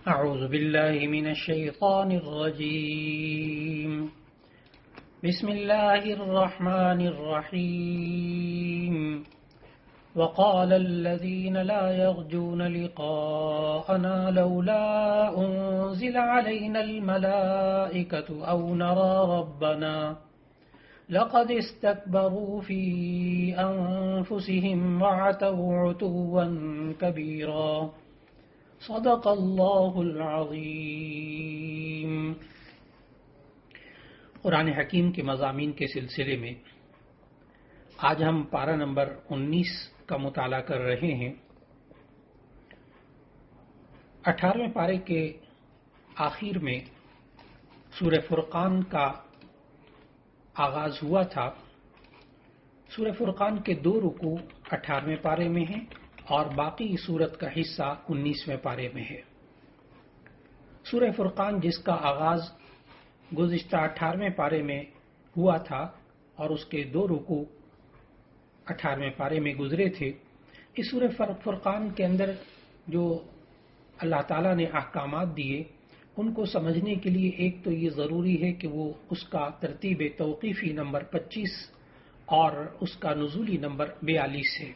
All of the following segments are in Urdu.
أعوذ بالله من الشيطان الرجيم بسم الله الرحمن الرحيم وقال الذين لا يرجون لقاءنا لولا أنزل علينا الملائكة أو نرى ربنا لقد استكبروا في أنفسهم وعتوا عتوا كبيرا صدق اللہ العظیم۔ قرآن حکیم کے مضامین کے سلسلے میں آج ہم پارہ نمبر 19 کا مطالعہ کر رہے ہیں۔ 18ویں پارے کے آخر میں سورہ فرقان کا آغاز ہوا تھا۔ سورہ فرقان کے 2 رکوع 18ویں پارے میں ہیں اور باقی سورت کا حصہ 19ویں پارے میں ہے۔ سورہ فرقان جس کا آغاز گزشتہ 18ویں پارے میں ہوا تھا اور اس کے 2 رکوع 18ویں پارے میں گزرے تھے، اس سورہ فرقان کے اندر جو اللہ تعالیٰ نے احکامات دیے ان کو سمجھنے کے لیے ایک تو یہ ضروری ہے کہ وہ اس کا ترتیب توقیفی نمبر 25 اور اس کا نزولی نمبر 42 ہے۔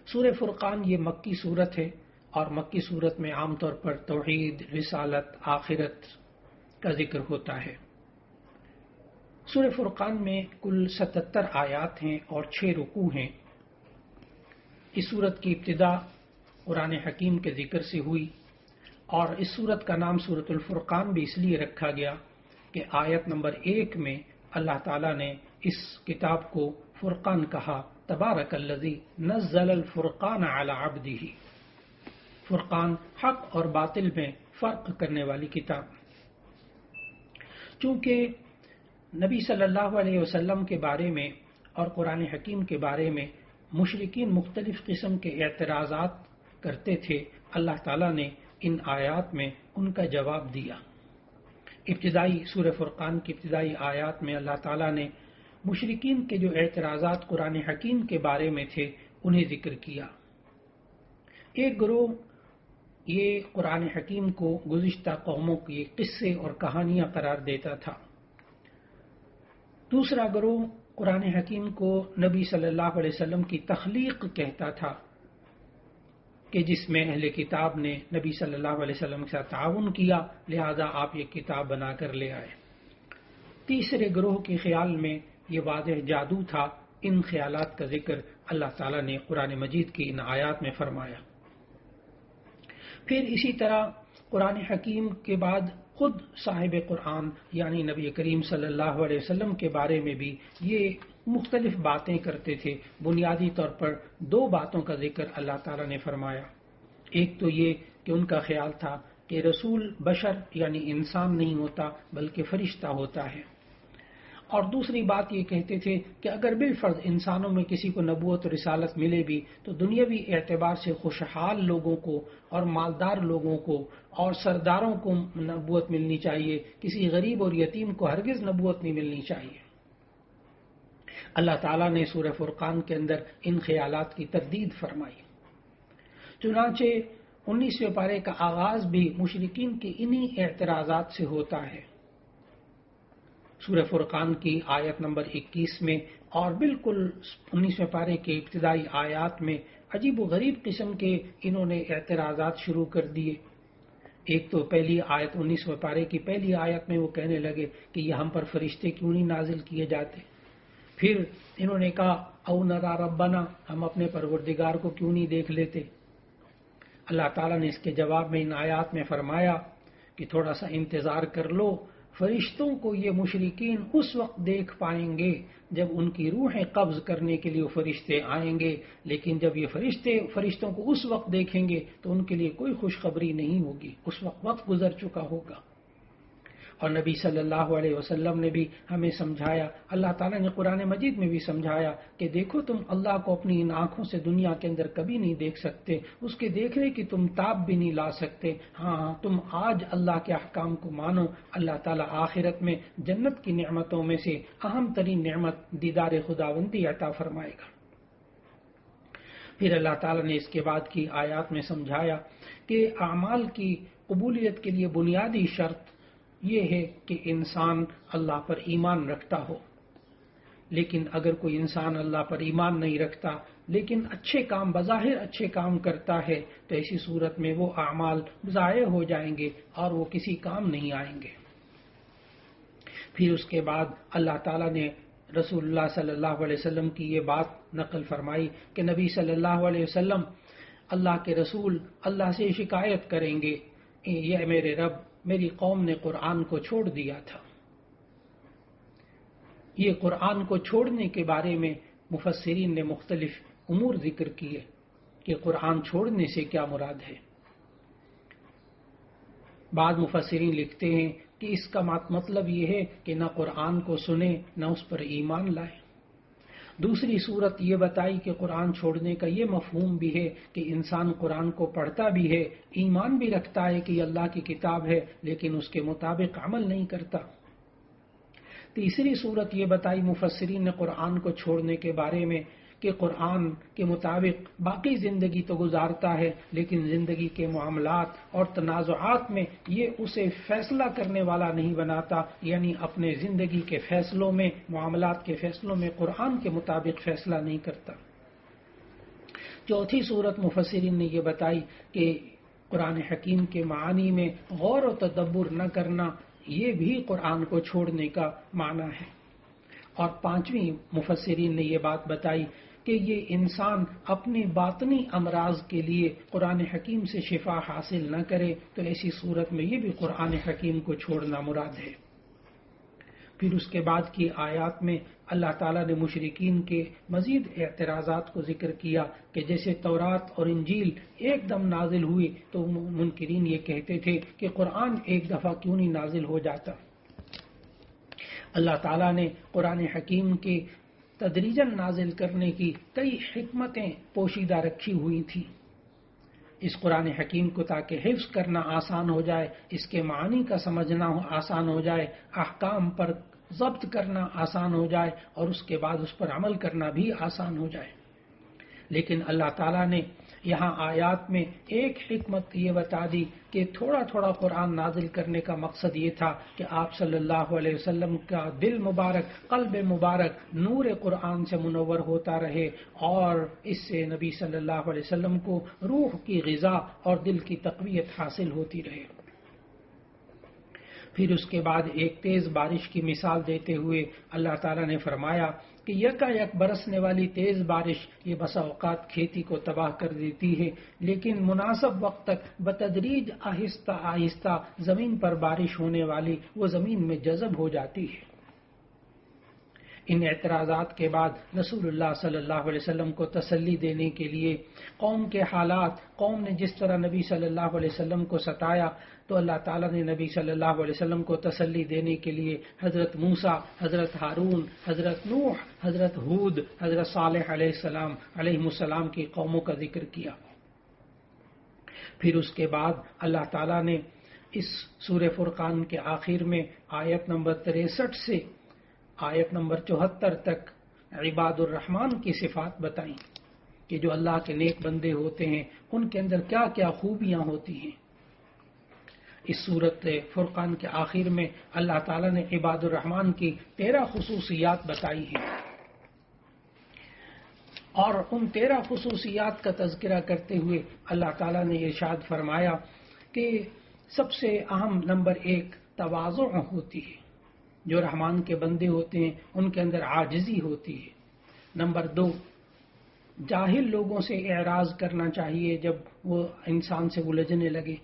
سورہ فرقان یہ مکی صورت ہے اور مکی صورت میں عام طور پر توحید، رسالت، آخرت کا ذکر ہوتا ہے۔ سورہ فرقان میں کل 77 آیات ہیں اور 6 رکوع ہیں۔ اس سورت کی ابتدا قرآن حکیم کے ذکر سے ہوئی اور اس سورت کا نام سورۃ الفرقان بھی اس لیے رکھا گیا کہ آیت نمبر 1 میں اللہ تعالیٰ نے اس کتاب کو فرقان کہا، تبارک الذی نزل الفرقان علی عبدہ، فرقان حق اور باطل میں فرق کرنے والی کتاب۔ چونکہ نبی صلی اللہ علیہ وسلم کے بارے میں اور قرآن حکیم کے بارے میں مشرکین مختلف قسم کے اعتراضات کرتے تھے، اللہ تعالیٰ نے ان آیات میں ان کا جواب دیا۔ ابتدائی سورہ فرقان کی ابتدائی آیات میں اللہ تعالیٰ نے مشرکین کے جو اعتراضات قرآن حکیم کے بارے میں تھے انہیں ذکر کیا۔ ایک گروہ یہ قرآن حکیم کو گزشتہ قوموں کے قصے اور کہانیاں قرار دیتا تھا۔ دوسرا گروہ قرآن حکیم کو نبی صلی اللہ علیہ وسلم کی تخلیق کہتا تھا کہ جس میں اہل کتاب نے نبی صلی اللہ علیہ وسلم کے ساتھ تعاون کیا، لہذا آپ یہ کتاب بنا کر لے آئے۔ تیسرے گروہ کے خیال میں یہ واضح جادو تھا۔ ان خیالات کا ذکر اللہ تعالیٰ نے قرآن مجید کی ان آیات میں فرمایا۔ پھر اسی طرح قرآن حکیم کے بعد خود صاحب قرآن یعنی نبی کریم صلی اللہ علیہ وسلم کے بارے میں بھی یہ مختلف باتیں کرتے تھے۔ بنیادی طور پر 2 باتوں کا ذکر اللہ تعالیٰ نے فرمایا۔ ایک تو یہ کہ ان کا خیال تھا کہ رسول بشر یعنی انسان نہیں ہوتا بلکہ فرشتہ ہوتا ہے، اور دوسری بات یہ کہتے تھے کہ اگر بالفرض انسانوں میں کسی کو نبوت و رسالت ملے بھی تو دنیاوی اعتبار سے خوشحال لوگوں کو اور مالدار لوگوں کو اور سرداروں کو نبوت ملنی چاہیے، کسی غریب اور یتیم کو ہرگز نبوت نہیں ملنی چاہیے۔ اللہ تعالیٰ نے سورہ فرقان کے اندر ان خیالات کی تردید فرمائی۔ چنانچہ 19ویں پارے کا آغاز بھی مشرکین کے انہی اعتراضات سے ہوتا ہے۔ سورہ فرقان کی آیت نمبر 21 میں اور بالکل 19ویں پارے کے ابتدائی آیات میں عجیب و غریب قسم کے انہوں نے اعتراضات شروع کر دیے۔ ایک تو پہلی آیت 19ویں پارے کی پہلی آیت میں وہ کہنے لگے کہ یہ ہم پر فرشتے کیوں نہیں نازل کیے جاتے۔ پھر انہوں نے کہا او نرا ربنا، ہم اپنے پروردگار کو کیوں نہیں دیکھ لیتے۔ اللہ تعالیٰ نے اس کے جواب میں ان آیات میں فرمایا کہ تھوڑا سا انتظار کر لو، فرشتوں کو یہ مشرکین اس وقت دیکھ پائیں گے جب ان کی روحیں قبض کرنے کے لیے وہ فرشتے آئیں گے، لیکن جب یہ فرشتوں کو اس وقت دیکھیں گے تو ان کے لیے کوئی خوشخبری نہیں ہوگی، اس وقت گزر چکا ہوگا۔ اور نبی صلی اللہ علیہ وسلم نے بھی ہمیں سمجھایا، اللہ تعالیٰ نے قرآن مجید میں بھی سمجھایا کہ دیکھو تم اللہ کو اپنی ان آنکھوں سے دنیا کے اندر کبھی نہیں دیکھ سکتے، اس کے دیکھنے کی تم تاب بھی نہیں لا سکتے۔ ہاں تم آج اللہ کے احکام کو مانو، اللہ تعالیٰ آخرت میں جنت کی نعمتوں میں سے اہم ترین نعمت دیدار خداوندی عطا فرمائے گا۔ پھر اللہ تعالیٰ نے اس کے بعد کی آیات میں سمجھایا کہ اعمال کی قبولیت کے لیے بنیادی شرط یہ ہے کہ انسان اللہ پر ایمان رکھتا ہو. لیکن اگر کوئی انسان اللہ پر ایمان نہیں رکھتا لیکن اچھے کام بظاہر اچھے کام کرتا ہے تو ایسی صورت میں وہ اعمال ضائع ہو جائیں گے اور وہ کسی کام نہیں آئیں گے. پھر اس کے بعد اللہ تعالیٰ نے رسول اللہ صلی اللہ علیہ وسلم کی یہ بات نقل فرمائی کہ نبی صلی اللہ علیہ وسلم اللہ کے رسول اللہ سے شکایت کریں گے یہ میرے رب میری قوم نے قرآن کو چھوڑ دیا تھا. یہ قرآن کو چھوڑنے کے بارے میں مفسرین نے مختلف امور ذکر کیے کہ قرآن چھوڑنے سے کیا مراد ہے. بعض مفسرین لکھتے ہیں کہ اس کا مطلب یہ ہے کہ نہ قرآن کو سنے نہ اس پر ایمان لائے. دوسری صورت یہ بتائی کہ قرآن چھوڑنے کا یہ مفہوم بھی ہے کہ انسان قرآن کو پڑھتا بھی ہے ایمان بھی رکھتا ہے کہ یہ اللہ کی کتاب ہے لیکن اس کے مطابق عمل نہیں کرتا. تیسری صورت یہ بتائی مفسرین نے قرآن کو چھوڑنے کے بارے میں کہ قرآن کے مطابق باقی زندگی تو گزارتا ہے لیکن زندگی کے معاملات اور تنازعات میں یہ اسے فیصلہ کرنے والا نہیں بناتا، یعنی اپنے زندگی کے فیصلوں میں معاملات کے فیصلوں میں قرآن کے مطابق فیصلہ نہیں کرتا. چوتھی صورت مفسرین نے یہ بتائی کہ قرآن حکیم کے معانی میں غور و تدبر نہ کرنا یہ بھی قرآن کو چھوڑنے کا معنی ہے. اور پانچویں مفسرین نے یہ بات بتائی کہ یہ انسان اپنے باطنی امراض کے لیے قرآن حکیم سے شفا حاصل نہ کرے تو ایسی صورت میں یہ بھی قرآن حکیم کو چھوڑنا مراد ہے. پھر اس کے بعد کی آیات میں اللہ تعالیٰ نے مشرکین کے مزید اعتراضات کو ذکر کیا کہ جیسے تورات اور انجیل ایک دم نازل ہوئی تو منکرین یہ کہتے تھے کہ قرآن ایک دفعہ کیوں نہیں نازل ہو جاتا. اللہ تعالیٰ نے قرآن حکیم کے تدریجاً نازل کرنے کی کئی حکمتیں پوشیدہ رکھی ہوئی تھیں. اس قرآن حکیم کو تاکہ حفظ کرنا آسان ہو جائے، اس کے معنی کا سمجھنا آسان ہو جائے، احکام پر ضبط کرنا آسان ہو جائے اور اس کے بعد اس پر عمل کرنا بھی آسان ہو جائے. لیکن اللہ تعالیٰ نے یہاں آیات میں ایک حکمت یہ بتا دی کہ تھوڑا تھوڑا قرآن نازل کرنے کا مقصد یہ تھا کہ آپ صلی اللہ علیہ وسلم کا دل مبارک قلب مبارک نور قرآن سے منور ہوتا رہے اور اس سے نبی صلی اللہ علیہ وسلم کو روح کی غذا اور دل کی تقویت حاصل ہوتی رہے. پھر اس کے بعد ایک تیز بارش کی مثال دیتے ہوئے اللہ تعالیٰ نے فرمایا کہ یکا یک برسنے والی تیز بارش یہ بسا اوقات کھیتی کو تباہ کر دیتی ہے، لیکن مناسب وقت تک بتدریج آہستہ آہستہ زمین پر بارش ہونے والی وہ زمین میں جذب ہو جاتی ہے. ان اعتراضات کے بعد رسول اللہ صلی اللہ علیہ وسلم کو تسلی دینے کے لیے قوم کے حالات، قوم نے جس طرح نبی صلی اللہ علیہ وسلم کو ستایا تو اللہ تعالیٰ نے نبی صلی اللہ علیہ وسلم کو تسلی دینے کے لیے حضرت موسیٰ، حضرت ہارون، حضرت نوح، حضرت ہود، حضرت صالح علیہ السلام کی قوموں کا ذکر کیا. پھر اس کے بعد اللہ تعالیٰ نے اس سورہ فرقان کے آخر میں آیت نمبر 63 سے آیت نمبر 74 تک عباد الرحمن کی صفات بتائیں کہ جو اللہ کے نیک بندے ہوتے ہیں ان کے اندر کیا کیا خوبیاں ہوتی ہیں. اس صورت فرقان کے آخر میں اللہ تعالیٰ نے عباد الرحمن کی 13 خصوصیات بتائی ہیں اور ان 13 خصوصیات کا تذکرہ کرتے ہوئے اللہ تعالیٰ نے ارشاد فرمایا کہ سب سے اہم نمبر 1 تواضع ہوتی ہے. جو رحمان کے بندے ہوتے ہیں ان کے اندر عاجزی ہوتی ہے. نمبر 2 جاہل لوگوں سے اعراض کرنا چاہیے جب وہ انسان سے الجھنے لگے.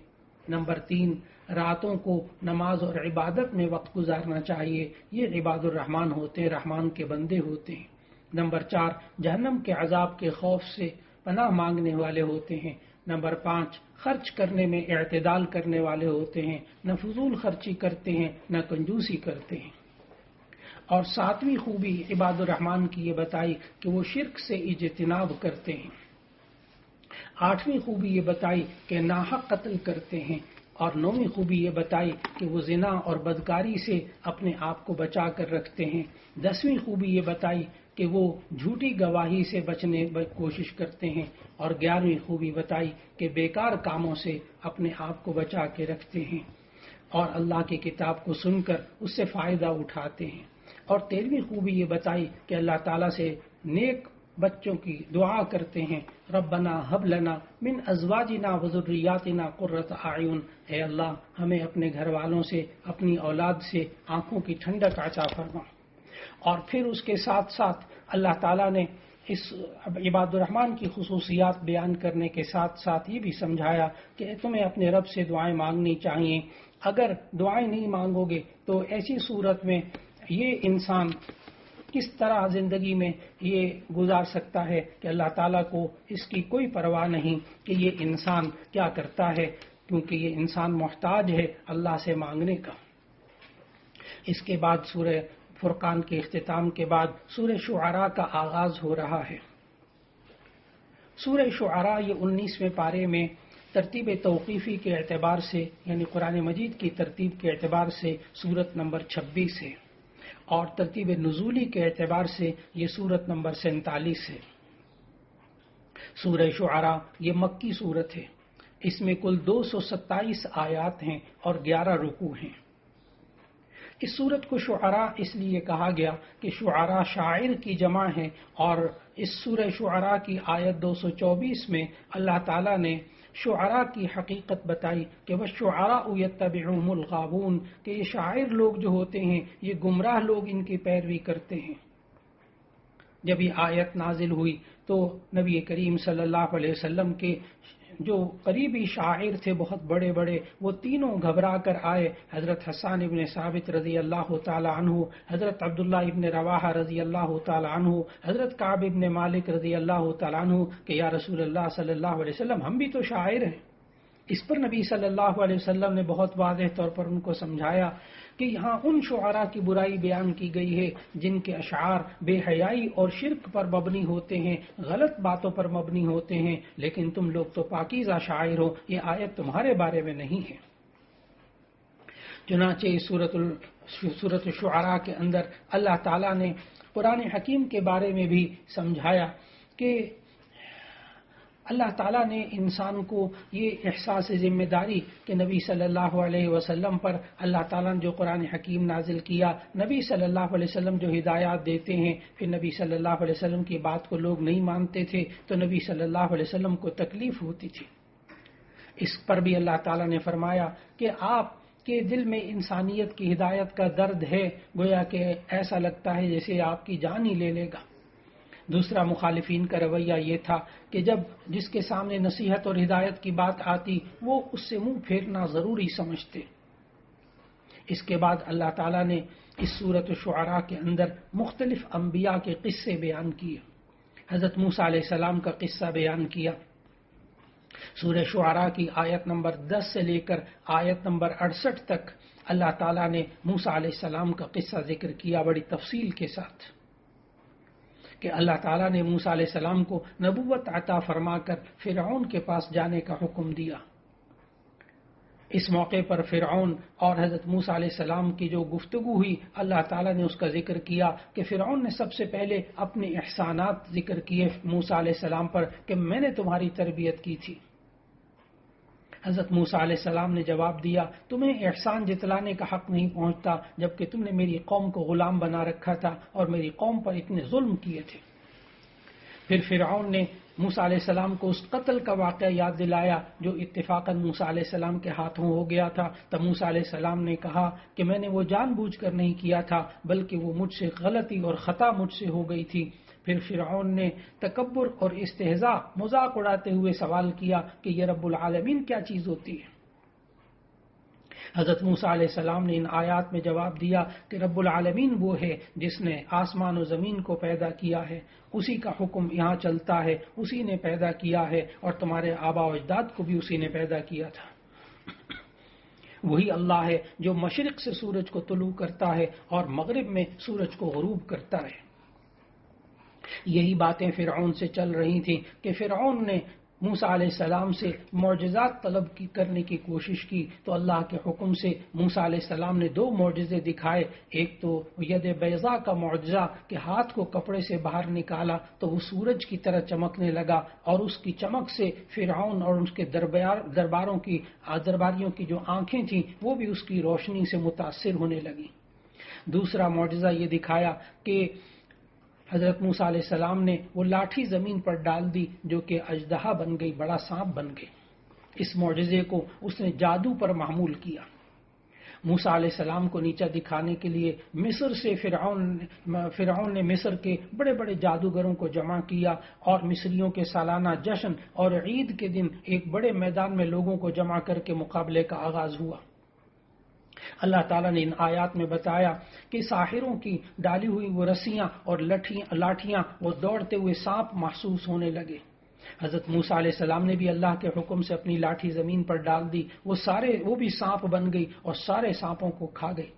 نمبر 3 راتوں کو نماز اور عبادت میں وقت گزارنا چاہیے. یہ عباد الرحمن ہوتے ہیں، رحمان کے بندے ہوتے ہیں. نمبر 4 جہنم کے عذاب کے خوف سے پناہ مانگنے والے ہوتے ہیں. نمبر 5 خرچ کرنے میں اعتدال کرنے والے ہوتے ہیں، نہ فضول خرچی کرتے ہیں نہ کنجوسی کرتے ہیں. اور 7ویں خوبی عباد الرحمن کی یہ بتائی کہ وہ شرک سے اجتناب کرتے ہیں. 8ویں خوبی یہ بتائی کہ ناحق قتل کرتے ہیں. اور 9ویں خوبی یہ بتائی کہ وہ زنا اور بدکاری سے اپنے آپ کو بچا کر رکھتے ہیں۔ 10ویں خوبی یہ بتائی کہ وہ جھوٹی گواہی سے بچنے کی کوشش کرتے ہیں، اور 11ویں خوبی بتائی کہ بیکار کاموں سے اپنے آپ کو بچا کے رکھتے ہیں اور اللہ کی کتاب کو سن کر اس سے فائدہ اٹھاتے ہیں۔ اور 13ویں خوبی یہ بتائی کہ اللہ تعالیٰ سے نیک بچوں کی دعا کرتے ہیں، ربنا ہب لنا من ازواجنا وذریاتنا قرۃ اعین، اے اللہ ہمیں اپنے گھر والوں سے، اپنی اولاد سے آنکھوں کی ٹھنڈک عطا فرما۔ اور پھر اس کے ساتھ ساتھ اللہ تعالیٰ نے اس عباد الرحمن کی خصوصیات بیان کرنے کے ساتھ ساتھ یہ بھی سمجھایا کہ تمہیں اپنے رب سے دعائیں مانگنی چاہیے۔ اگر دعائیں نہیں مانگو گے تو ایسی صورت میں یہ انسان کس طرح زندگی میں یہ گزار سکتا ہے کہ اللہ تعالیٰ کو اس کی کوئی پرواہ نہیں کہ یہ انسان کیا کرتا ہے، کیونکہ یہ انسان محتاج ہے اللہ سے مانگنے کا۔ اس کے بعد سورہ فرقان کے اختتام کے بعد سورہ شعراء کا آغاز ہو رہا ہے۔ سورہ شعراء یہ 19ویں پارے میں ترتیب توقیفی کے اعتبار سے، یعنی قرآن مجید کی ترتیب کے اعتبار سے سورت نمبر 26 ہے، اور ترتیب نزولی کے اعتبار سے یہ سورت نمبر 47 ہے۔ سورہ شعراء یہ مکی سورت ہے، اس میں کل 227 آیات ہیں اور 11 رکوع ہیں۔ اس سورت کو شعراء اس لیے کہا گیا کہ شعراء شاعر کی جمع ہے، اور اس سورہ شعراء کی آیت 224 میں اللہ تعالیٰ نے شعراء کی حقیقت بتائی کہ وَالشُّعَرَاءُ يَتَّبِعُهُمُ الْغَاوُونَ، کہ یہ شاعر لوگ جو ہوتے ہیں یہ گمراہ لوگ ان کی پیروی کرتے ہیں۔ جب یہ آیت نازل ہوئی تو نبی کریم صلی اللہ علیہ وسلم کے جو قریبی شاعر تھے بہت بڑے بڑے، وہ تینوں گھبرا کر آئے، حضرت حسان ابن ثابت رضی اللہ تعالی عنہ، حضرت عبداللہ ابن رواحہ رضی اللہ تعالی عنہ، حضرت کعب ابن مالک رضی اللہ تعالی عنہ کہ یا رسول اللہ صلی اللہ علیہ وسلم ہم بھی تو شاعر ہیں۔ اس پر نبی صلی اللہ علیہ وسلم نے بہت واضح طور پر ان کو سمجھایا کہ یہاں ان شعراء کی برائی بیان کی گئی ہے جن کے اشعار بے حیائی اور شرک پر مبنی ہوتے ہیں، غلط باتوں پر مبنی ہوتے ہیں، لیکن تم لوگ تو پاکیزہ شاعر ہو، یہ آیت تمہارے بارے میں نہیں ہے۔ چنانچہ سورۃ الشعراء کے اندر اللہ تعالیٰ نے قرآن حکیم کے بارے میں بھی سمجھایا کہ اللہ تعالیٰ نے انسان کو یہ احساس ذمہ داری کہ نبی صلی اللہ علیہ وسلم پر اللہ تعالیٰ نے جو قرآن حکیم نازل کیا، نبی صلی اللہ علیہ وسلم جو ہدایات دیتے ہیں، پھر نبی صلی اللہ علیہ وسلم کی بات کو لوگ نہیں مانتے تھے تو نبی صلی اللہ علیہ وسلم کو تکلیف ہوتی تھی۔ اس پر بھی اللہ تعالیٰ نے فرمایا کہ آپ کے دل میں انسانیت کی ہدایت کا درد ہے، گویا کہ ایسا لگتا ہے جیسے آپ کی جان ہی لے لے گا۔ دوسرا مخالفین کا رویہ یہ تھا کہ جب جس کے سامنے نصیحت اور ہدایت کی بات آتی وہ اس سے منہ پھیرنا ضروری سمجھتے۔ اس کے بعد اللہ تعالیٰ نے اس سورۃ الشعراء کے اندر مختلف انبیاء کے قصے بیان کیے۔ حضرت موسیٰ علیہ السلام کا قصہ بیان کیا۔ سورہ شعراء کی آیت نمبر 10 سے لے کر آیت نمبر 68 تک اللہ تعالیٰ نے موسیٰ علیہ السلام کا قصہ ذکر کیا بڑی تفصیل کے ساتھ، کہ اللہ تعالیٰ نے موسیٰ علیہ السلام کو نبوت عطا فرما کر فرعون کے پاس جانے کا حکم دیا۔ اس موقع پر فرعون اور حضرت موسیٰ علیہ السلام کی جو گفتگو ہوئی، اللہ تعالیٰ نے اس کا ذکر کیا کہ فرعون نے سب سے پہلے اپنے احسانات ذکر کیے موسیٰ علیہ السلام پر کہ میں نے تمہاری تربیت کی تھی۔ حضرت موسیٰ علیہ السلام نے جواب دیا تمہیں احسان جتلانے کا حق نہیں پہنچتا جبکہ تم نے میری قوم کو غلام بنا رکھا تھا اور میری قوم پر اتنے ظلم کیے تھے۔ پھر فرعون نے موسیٰ علیہ السلام کو اس قتل کا واقعہ یاد دلایا جو اتفاقاً موسیٰ علیہ السلام کے ہاتھوں ہو گیا تھا۔ تب موسیٰ علیہ السلام نے کہا کہ میں نے وہ جان بوجھ کر نہیں کیا تھا بلکہ وہ مجھ سے غلطی اور خطا مجھ سے ہو گئی تھی۔ پھر فرعون نے تکبر اور استہزاء مذاق اڑاتے ہوئے سوال کیا کہ یہ رب العالمین کیا چیز ہوتی ہے؟ حضرت موسیٰ علیہ السلام نے ان آیات میں جواب دیا کہ رب العالمین وہ ہے جس نے آسمان و زمین کو پیدا کیا ہے، اسی کا حکم یہاں چلتا ہے، اسی نے پیدا کیا ہے اور تمہارے آبا و اجداد کو بھی اسی نے پیدا کیا تھا۔ وہی اللہ ہے جو مشرق سے سورج کو طلوع کرتا ہے اور مغرب میں سورج کو غروب کرتا ہے۔ یہی باتیں فرعون سے چل رہی تھیں کہ فرعون نے موسیٰ علیہ السلام سے معجزات طلب کرنے کی کوشش کی تو اللہ کے حکم سے موسیٰ علیہ السلام نے 2 معجزے دکھائے. ایک تو ید بیضا کا معجزہ کہ ہاتھ کو کپڑے سے باہر نکالا تو وہ سورج کی طرح چمکنے لگا اور اس کی چمک سے فرعون اور اس کے درباریوں کی جو آنکھیں تھیں وہ بھی اس کی روشنی سے متاثر ہونے لگی. دوسرا معجزہ یہ دکھایا کہ حضرت موسیٰ علیہ السلام نے وہ لاٹھی زمین پر ڈال دی جو کہ اژدہا بن گئی، بڑا سانپ بن گئی. اس معجزے کو اس نے جادو پر معمول کیا. موسیٰ علیہ السلام کو نیچا دکھانے کے لیے مصر سے فرعون نے مصر کے بڑے بڑے جادوگروں کو جمع کیا اور مصریوں کے سالانہ جشن اور عید کے دن ایک بڑے میدان میں لوگوں کو جمع کر کے مقابلے کا آغاز ہوا. اللہ تعالیٰ نے ان آیات میں بتایا کہ ساحروں کی ڈالی ہوئی وہ رسیاں اور لاٹھیاں وہ دوڑتے ہوئے سانپ محسوس ہونے لگے. حضرت موسیٰ علیہ السلام نے بھی اللہ کے حکم سے اپنی لاٹھی زمین پر ڈال دی، وہ بھی سانپ بن گئی اور سارے سانپوں کو کھا گئی.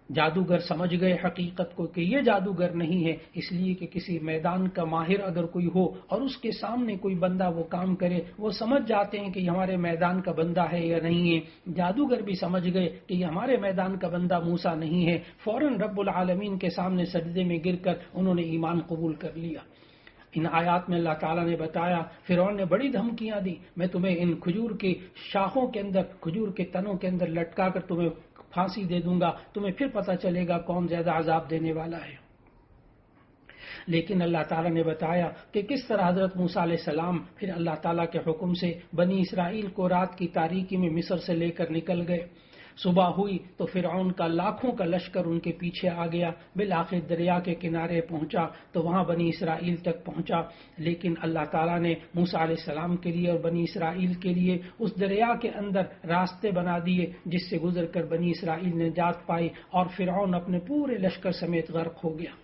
جادوگر سمجھ گئے حقیقت کو کہ یہ جادوگر نہیں ہے، اس لیے کہ کسی میدان کا ماہر اگر کوئی ہو اور اس کے سامنے کوئی بندہ وہ کام کرے وہ سمجھ جاتے ہیں کہ یہ ہمارے میدان کا بندہ ہے یا نہیں ہے. جادوگر بھی سمجھ گئے کہ یہ ہمارے میدان کا بندہ موسیٰ نہیں ہے. فوراً رب العالمین کے سامنے سجدے میں گر کر انہوں نے ایمان قبول کر لیا. ان آیات میں اللہ تعالیٰ نے بتایا فرعون نے بڑی دھمکیاں دی، میں تمہیں ان کھجور کے شاخوں کے اندر، کھجور کے تنوں کے اندر لٹکا کر تمہیں پھانسی دے دوں گا، تمہیں پھر پتہ چلے گا کون زیادہ عذاب دینے والا ہے. لیکن اللہ تعالیٰ نے بتایا کہ کس طرح حضرت موسیٰ علیہ السلام پھر اللہ تعالیٰ کے حکم سے بنی اسرائیل کو رات کی تاریکی میں مصر سے لے کر نکل گئے. صبح ہوئی تو فرعون کا لاکھوں کا لشکر ان کے پیچھے آ گیا. بالآخر دریا کے کنارے پہنچا تو وہاں بنی اسرائیل تک پہنچا. لیکن اللہ تعالیٰ نے موسیٰ علیہ السلام کے لیے اور بنی اسرائیل کے لیے اس دریا کے اندر راستے بنا دیے جس سے گزر کر بنی اسرائیل نے نجات پائی اور فرعون اپنے پورے لشکر سمیت غرق ہو گیا.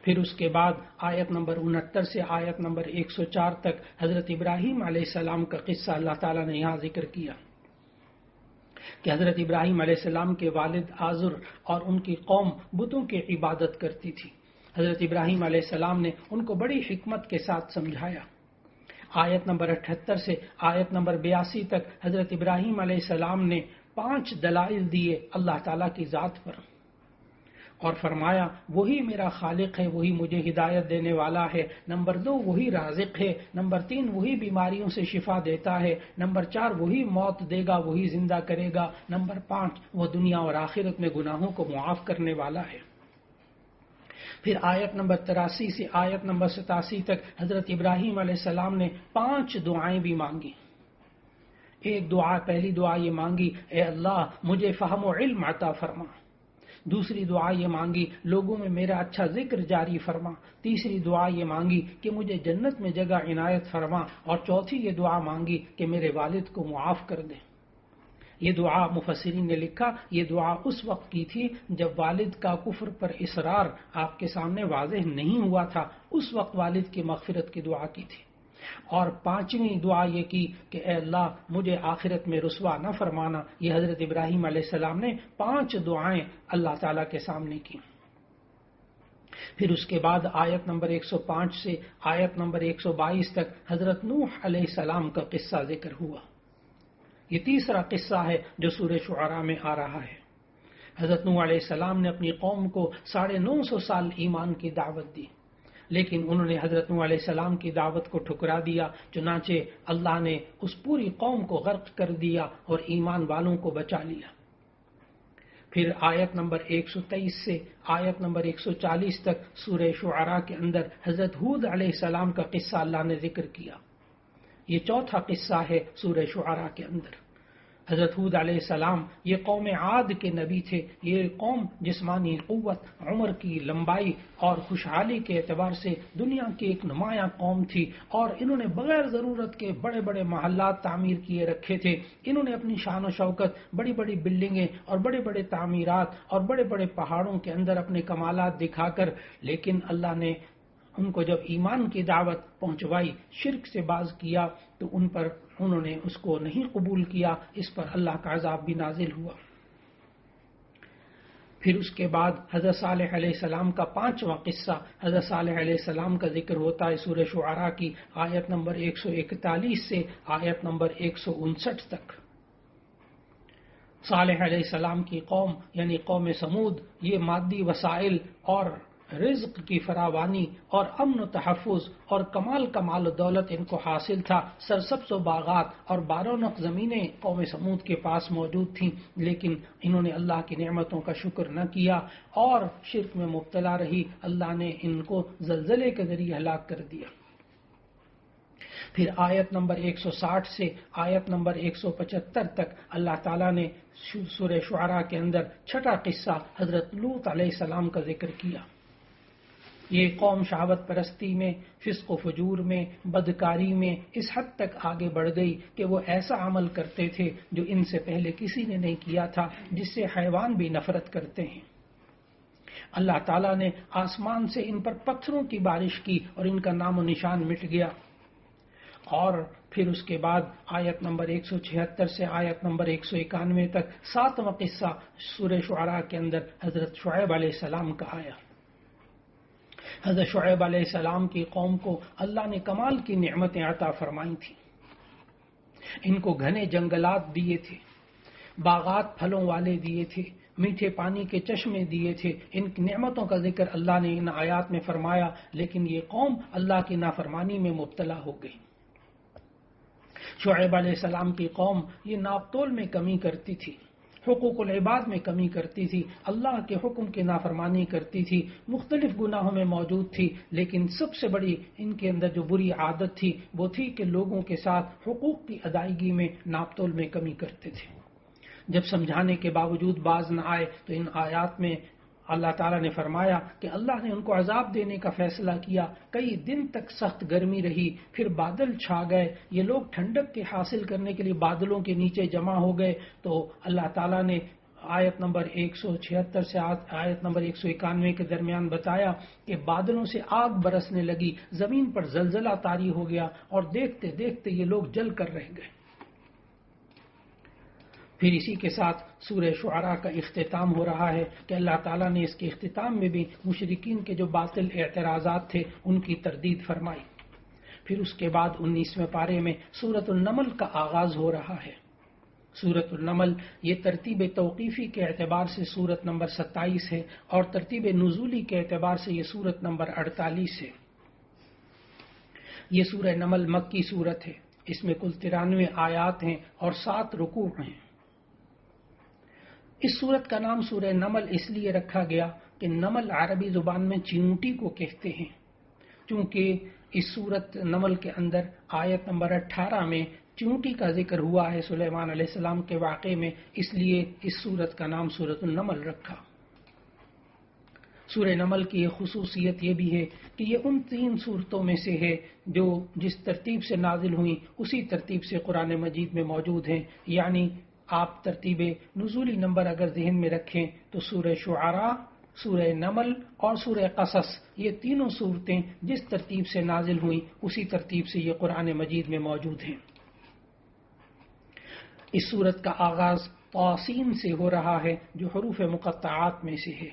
پھر اس کے بعد آیت نمبر 69 سے آیت نمبر 104 تک حضرت ابراہیم علیہ السلام کا قصہ اللہ تعالیٰ نے یہاں ذکر کیا کہ حضرت ابراہیم علیہ السلام کے والد آزر اور ان کی قوم بتوں کی عبادت کرتی تھی. حضرت ابراہیم علیہ السلام نے ان کو بڑی حکمت کے ساتھ سمجھایا. آیت نمبر 78 سے آیت نمبر 82 تک حضرت ابراہیم علیہ السلام نے 5 دلائل دیے اللہ تعالیٰ کی ذات پر اور فرمایا وہی میرا خالق ہے، وہی مجھے ہدایت دینے والا ہے. نمبر 2 وہی رازق ہے. نمبر 3 وہی بیماریوں سے شفا دیتا ہے. نمبر 4 وہی موت دے گا، وہی زندہ کرے گا. نمبر 5 وہ دنیا اور آخرت میں گناہوں کو معاف کرنے والا ہے. پھر آیت نمبر 83 سے آیت نمبر 87 تک حضرت ابراہیم علیہ السلام نے 5 دعائیں بھی مانگی. ایک دعا، پہلی دعا یہ مانگی اے اللہ مجھے فہم و علم عطا فرما. دوسری دعا یہ مانگی لوگوں میں میرا اچھا ذکر جاری فرما. تیسری دعا یہ مانگی کہ مجھے جنت میں جگہ عنایت فرما. اور چوتھی یہ دعا مانگی کہ میرے والد کو معاف کر دے. یہ دعا مفسرین نے لکھا یہ دعا اس وقت کی تھی جب والد کا کفر پر اصرار آپ کے سامنے واضح نہیں ہوا تھا، اس وقت والد کی مغفرت کی دعا کی تھی. اور 5ویں دعا یہ کی کہ اے اللہ مجھے آخرت میں رسوا نہ فرمانا. یہ حضرت ابراہیم علیہ السلام نے 5 دعائیں اللہ تعالیٰ کے سامنے کی. پھر اس کے بعد آیت نمبر 105 سے آیت نمبر 122 تک حضرت نوح علیہ السلام کا قصہ ذکر ہوا. یہ تیسرا قصہ ہے جو سورہ شعراء میں آ رہا ہے. حضرت نوح علیہ السلام نے اپنی قوم کو 950 سال ایمان کی دعوت دی، لیکن انہوں نے حضرت نوح علیہ السلام کی دعوت کو ٹھکرا دیا. چنانچہ اللہ نے اس پوری قوم کو غرق کر دیا اور ایمان والوں کو بچا لیا. پھر آیت نمبر 123 سے آیت نمبر 140 تک سورہ شعراء کے اندر حضرت ہود علیہ السلام کا قصہ اللہ نے ذکر کیا. یہ چوتھا قصہ ہے سورہ شعراء کے اندر. حضرت ہود علیہ السلام یہ قوم عاد کے نبی تھے. یہ قوم جسمانی قوت، عمر کی لمبائی اور خوشحالی کے اعتبار سے دنیا کی ایک نمایاں قوم تھی اور انہوں نے بغیر ضرورت کے بڑے بڑے محلات تعمیر کیے رکھے تھے. انہوں نے اپنی شان و شوکت، بڑی بڑی بلڈنگیں اور بڑے بڑے تعمیرات اور بڑے بڑے پہاڑوں کے اندر اپنے کمالات دکھا کر، لیکن اللہ نے ان کو جب ایمان کی دعوت پہنچوائی، شرک سے باز کیا تو انہوں نے اس کو نہیں قبول کیا. اس پر اللہ کا عذاب بھی نازل ہوا. پھر اس کے بعد حضرت صالح علیہ السلام کا 5واں قصہ حضرت صالح علیہ السلام کا ذکر ہوتا ہے سورہ شعراء کی آیت نمبر 141 سے آیت نمبر 159 تک۔ صالح علیہ السلام کی قوم یعنی قوم سمود، یہ مادی وسائل اور رزق کی فراوانی اور امن و تحفظ اور کمال و دولت ان کو حاصل تھا۔ سرسبز و باغات اور بارونق زمینیں قوم سمود کے پاس موجود تھیں، لیکن انہوں نے اللہ کی نعمتوں کا شکر نہ کیا اور شرک میں مبتلا رہی۔ اللہ نے ان کو زلزلے کے ذریعے ہلاک کر دیا۔ پھر آیت نمبر 160 سے آیت نمبر 175 تک اللہ تعالیٰ نے سورہ شعراء کے اندر چھٹا قصہ حضرت لوط علیہ السلام کا ذکر کیا۔ یہ قوم شہوت پرستی میں، فسق و فجور میں، بدکاری میں اس حد تک آگے بڑھ گئی کہ وہ ایسا عمل کرتے تھے جو ان سے پہلے کسی نے نہیں کیا تھا، جس سے حیوان بھی نفرت کرتے ہیں۔ اللہ تعالیٰ نے آسمان سے ان پر پتھروں کی بارش کی اور ان کا نام و نشان مٹ گیا۔ اور پھر اس کے بعد آیت نمبر 176 سے آیت نمبر 191 تک 7واں قصہ سورہ شعراء کے اندر حضرت شعیب علیہ السلام کا آیا۔ حضرت شعیب علیہ السلام کی قوم کو اللہ نے کمال کی نعمتیں عطا فرمائی تھیں۔ ان کو گھنے جنگلات دیے تھے، باغات پھلوں والے دیے تھے، میٹھے پانی کے چشمے دیے تھے۔ ان نعمتوں کا ذکر اللہ نے ان آیات میں فرمایا، لیکن یہ قوم اللہ کی نافرمانی میں مبتلا ہو گئی۔ شعیب علیہ السلام کی قوم یہ ناپ تول میں کمی کرتی تھی، حقوق العباد میں کمی کرتی تھی، اللہ کے حکم کی نافرمانی کرتی تھی، مختلف گناہوں میں موجود تھی، لیکن سب سے بڑی ان کے اندر جو بری عادت تھی وہ تھی کہ لوگوں کے ساتھ حقوق کی ادائیگی میں ناپ تول میں کمی کرتے تھے۔ جب سمجھانے کے باوجود باز نہ آئے تو ان آیات میں اللہ تعالیٰ نے فرمایا کہ اللہ نے ان کو عذاب دینے کا فیصلہ کیا۔ کئی دن تک سخت گرمی رہی، پھر بادل چھا گئے، یہ لوگ ٹھنڈک کے حاصل کرنے کے لیے بادلوں کے نیچے جمع ہو گئے، تو اللہ تعالیٰ نے آیت نمبر 176 سے آیت نمبر 191 کے درمیان بتایا کہ بادلوں سے آگ برسنے لگی، زمین پر زلزلہ طاری ہو گیا اور دیکھتے دیکھتے یہ لوگ جل کر رہ گئے۔ پھر اسی کے ساتھ سورہ شعراء کا اختتام ہو رہا ہے کہ اللہ تعالیٰ نے اس کے اختتام میں بھی مشرکین کے جو باطل اعتراضات تھے ان کی تردید فرمائی۔ پھر اس کے بعد 19ویں پارے میں سورۃ النمل کا آغاز ہو رہا ہے۔ سورۃ النمل یہ ترتیب توقیفی کے اعتبار سے سورت نمبر 27 ہے اور ترتیب نزولی کے اعتبار سے یہ سورت نمبر 48 ہے۔ یہ سورہ نمل مکی سورت ہے، اس میں کل 93 آیات ہیں اور 7 رکوع ہیں۔ اس سورت کا نام سورہ نمل اس لیے رکھا گیا کہ نمل عربی زبان میں چیونٹی کو کہتے ہیں، چونکہ اس سورت نمل کے اندر آیت نمبر 18 میں چیونٹی کا ذکر ہوا ہے سلیمان علیہ السلام کے واقعے میں، اس لیے اس سورت کا نام سورۃ النمل رکھا۔ سورہ نمل کی یہ خصوصیت یہ بھی ہے کہ یہ ان 3 سورتوں میں سے ہے جو جس ترتیب سے نازل ہوئیں اسی ترتیب سے قرآن مجید میں موجود ہیں، یعنی آپ ترتیب نزولی نمبر اگر ذہن میں رکھیں تو سورہ شعراء، سورہ نمل اور سورہ قصص، یہ تینوں صورتیں جس ترتیب سے نازل ہوئیں اسی ترتیب سے یہ قرآن مجید میں موجود ہیں۔ اس سورت کا آغاز طاسین سے ہو رہا ہے جو حروف مقطعات میں سے ہے۔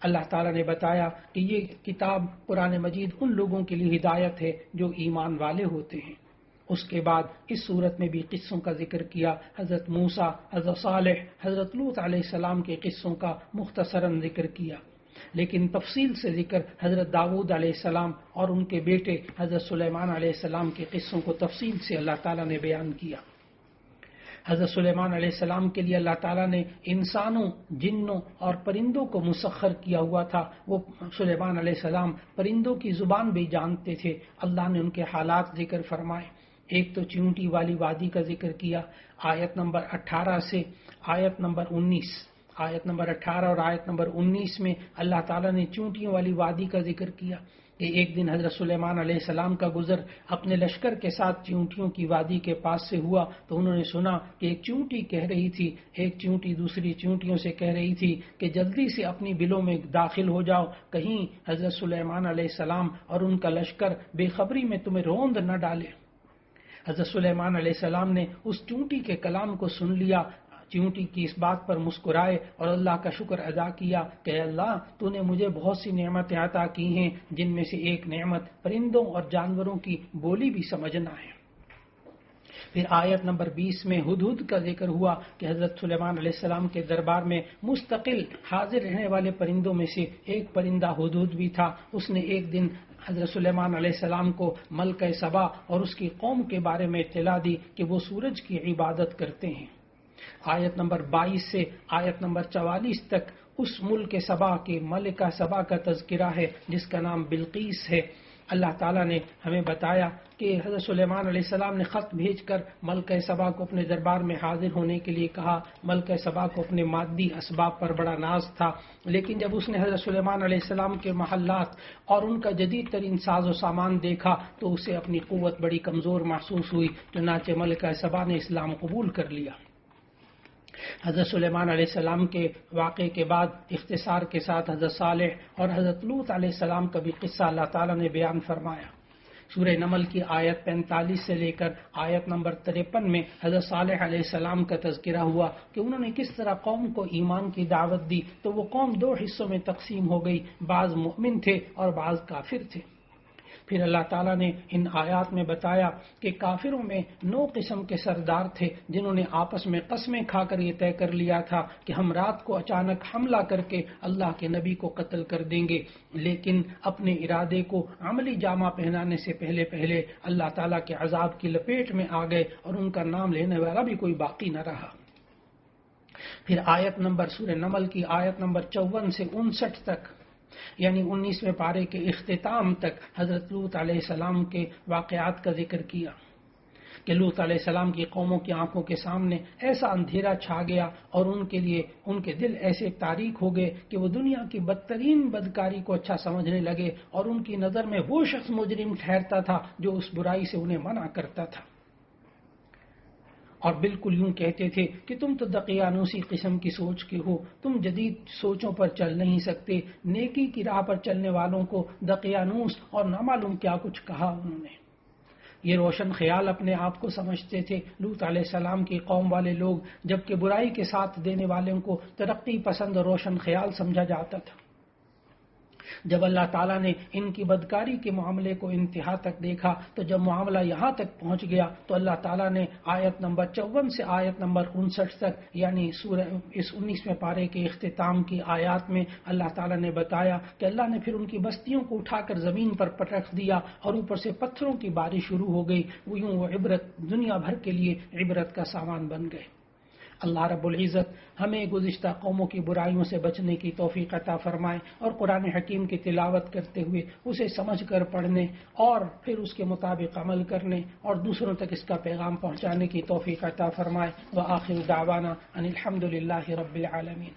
اللہ تعالیٰ نے بتایا کہ یہ کتاب قرآن مجید ان لوگوں کے لیے ہدایت ہے جو ایمان والے ہوتے ہیں۔ اس کے بعد اس صورت میں بھی قصوں کا ذکر کیا، حضرت موسیٰ، حضرت صالح، حضرت لوط علیہ السلام کے قصوں کا مختصراً ذکر کیا، لیکن تفصیل سے ذکر حضرت داؤد علیہ السلام اور ان کے بیٹے حضرت سلیمان علیہ السلام کے قصوں کو تفصیل سے اللہ تعالیٰ نے بیان کیا۔ حضرت سلیمان علیہ السلام کے لیے اللہ تعالیٰ نے انسانوں، جنوں اور پرندوں کو مسخر کیا ہوا تھا۔ وہ سلیمان علیہ السلام پرندوں کی زبان بھی جانتے تھے۔ اللہ نے ان کے حالات ذکر فرمائے۔ ایک تو چیونٹی والی وادی کا ذکر کیا آیت نمبر 18 سے آیت نمبر 19۔ آیت نمبر 18 اور آیت نمبر 19 میں اللہ تعالیٰ نے چیونٹیوں والی وادی کا ذکر کیا کہ ایک دن حضرت سلیمان علیہ السلام کا گزر اپنے لشکر کے ساتھ چیونٹیوں کی وادی کے پاس سے ہوا تو انہوں نے سنا کہ ایک چیونٹی کہہ رہی تھی، ایک چیونٹی دوسری چیونٹیوں سے کہہ رہی تھی کہ جلدی سے اپنی بلوں میں داخل ہو جاؤ، کہیں حضرت سلیمان علیہ السلام اور ان کا لشکر بے خبری میں تمہیں روند نہ ڈالے۔ حضرت سلیمان علیہ السلام نے اس چیونٹی کے کلام کو سن لیا، چیونٹی کی اس بات پر مسکرائے اور اللہ کا شکر ادا کیا کہ اللہ تو نے مجھے بہت سی نعمتیں عطا کی ہیں، جن میں سے ایک نعمت پرندوں اور جانوروں کی بولی بھی سمجھنا ہے۔ پھر آیت نمبر 20 میں ہدہد کا ذکر ہوا کہ حضرت سلیمان علیہ السلام کے دربار میں مستقل حاضر رہنے والے پرندوں میں سے ایک پرندہ ہدہد بھی تھا۔ اس نے ایک دن حضرت سلیمان علیہ السلام کو ملکہ سبا اور اس کی قوم کے بارے میں اطلاع دی کہ وہ سورج کی عبادت کرتے ہیں۔ آیت نمبر 22 سے آیت نمبر 44 تک اس ملک سبا کے ملکہ سبا کا تذکرہ ہے جس کا نام بلقیس ہے۔ اللہ تعالیٰ نے ہمیں بتایا کہ حضرت سلیمان علیہ السلام نے خط بھیج کر ملکہ سبا کو اپنے دربار میں حاضر ہونے کے لیے کہا۔ ملکہ سبا کو اپنے مادی اسباب پر بڑا ناز تھا، لیکن جب اس نے حضرت سلیمان علیہ السلام کے محلات اور ان کا جدید ترین ساز و سامان دیکھا تو اسے اپنی قوت بڑی کمزور محسوس ہوئی، چنانچہ ملکہ سبا نے اسلام قبول کر لیا۔ حضرت سلیمان علیہ السلام کے واقعے کے بعد اختصار کے ساتھ حضرت صالح اور حضرت لوط علیہ السلام کا بھی قصہ اللہ تعالیٰ نے بیان فرمایا۔ سورہ نمل کی آیت 45 سے لے کر آیت نمبر 53 میں حضرت صالح علیہ السلام کا تذکرہ ہوا کہ انہوں نے کس طرح قوم کو ایمان کی دعوت دی تو وہ قوم دو حصوں میں تقسیم ہو گئی، بعض مؤمن تھے اور بعض کافر تھے۔ پھر اللہ تعالیٰ نے ان آیات میں بتایا کہ کافروں میں 9 قسم کے سردار تھے جنہوں نے آپس میں قسمیں کھا کر یہ طے کر لیا تھا کہ ہم رات کو اچانک حملہ کر کے اللہ کے نبی کو قتل کر دیں گے، لیکن اپنے ارادے کو عملی جامہ پہنانے سے پہلے اللہ تعالیٰ کے عذاب کی لپیٹ میں آ گئے اور ان کا نام لینے والا بھی کوئی باقی نہ رہا۔ پھر آیت نمبر سورہ نمل کی آیت نمبر 54 سے 59 تک یعنی 19ویں پارے کے اختتام تک حضرت لوط علیہ السلام کے واقعات کا ذکر کیا کہ لوط علیہ السلام کی قوموں کی آنکھوں کے سامنے ایسا اندھیرا چھا گیا اور ان کے لیے ان کے دل ایسے تاریک ہو گئے کہ وہ دنیا کی بدترین بدکاری کو اچھا سمجھنے لگے اور ان کی نظر میں وہ شخص مجرم ٹھہرتا تھا جو اس برائی سے انہیں منع کرتا تھا، اور بالکل یوں کہتے تھے کہ تم تو دقیانوسی قسم کی سوچ کے ہو، تم جدید سوچوں پر چل نہیں سکتے۔ نیکی کی راہ پر چلنے والوں کو دقیانوس اور نہ معلوم کیا کچھ کہا انہوں نے۔ یہ روشن خیال اپنے آپ کو سمجھتے تھے لوط علیہ السلام کی قوم والے لوگ، جبکہ برائی کے ساتھ دینے والوں کو ترقی پسند اور روشن خیال سمجھا جاتا تھا۔ جب اللہ تعالیٰ نے ان کی بدکاری کے معاملے کو انتہا تک دیکھا تو جب معاملہ یہاں تک پہنچ گیا تو اللہ تعالیٰ نے آیت نمبر 54 سے آیت نمبر 59 تک یعنی سورہ اس 19ویں پارے کے اختتام کی آیات میں اللہ تعالیٰ نے بتایا کہ اللہ نے پھر ان کی بستیوں کو اٹھا کر زمین پر رکھ دیا اور اوپر سے پتھروں کی بارش شروع ہو گئی، وہ عبرت دنیا بھر کے لیے عبرت کا سامان بن گئے۔ اللہ رب العزت ہمیں گزشتہ قوموں کی برائیوں سے بچنے کی توفیق عطا فرمائے اور قرآن حکیم کی تلاوت کرتے ہوئے اسے سمجھ کر پڑھنے اور پھر اس کے مطابق عمل کرنے اور دوسروں تک اس کا پیغام پہنچانے کی توفیق عطا فرمائے۔ وآخر دعوانا ان الحمد للہ رب العالمین۔